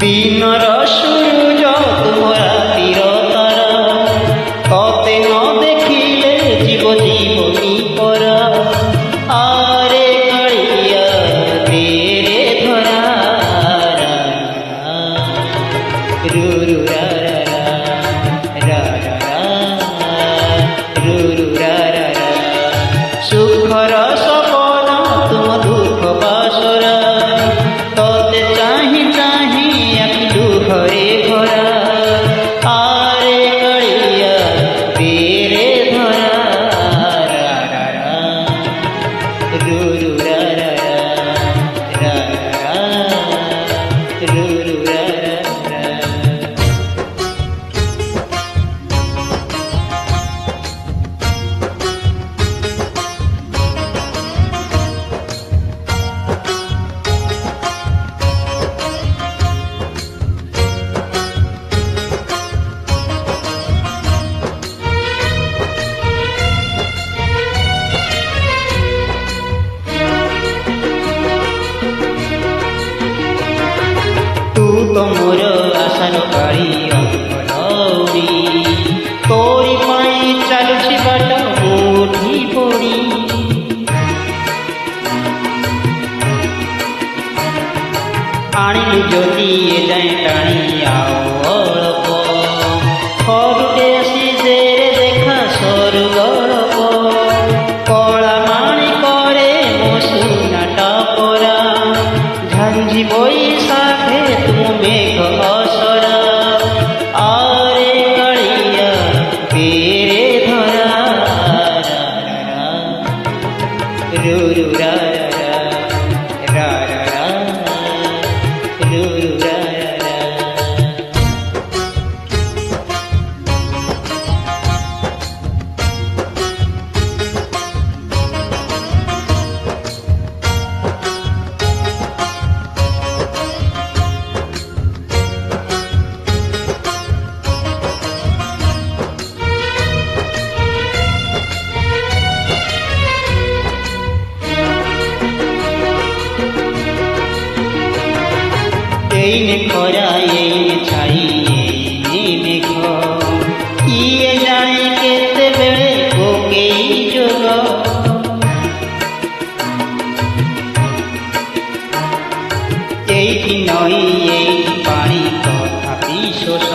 দিনর সূর্য তোমরা তীরতারা, ততে ন দেখিলে জীব জীবনী পরা। আরে কাড়িয়া দে রে ধরা, রুরু রা রা রা রা রা, রুরু রা রা রা। সুখর সপন তুম দুঃখ বাসরা, ততে চাহি চাহি আঁকিলু ঘরে ঘরা। আরে কাড়িয়া দে রে ধরা, রা রা রা, রুরু রা রা রা, রা রা রা, রুরু রা রা রা। तो मोर आशार काड़ी अंगलौरी, तोरी पाई चालुछि बाट उठी पड़ी। आनिलु ज्योति ए जाए टाणी आओ अल्प, खरुटे आसी जेरे देखा स्वर्गरप। कला माणी करे मो सुना टापरा, झांझी बैसाखे तुम मेघ असरा। आरे काड़िया दे रे धरा, रुरु रा रा रा रा रा, रुरु रा रा। এইনে খরা এইনে ছাই এইনে মেঘ, কিয়ে জানে কেতেবেলে কোকেই যোগ। এইটি নই এইটি পানি তথাপি শোষ,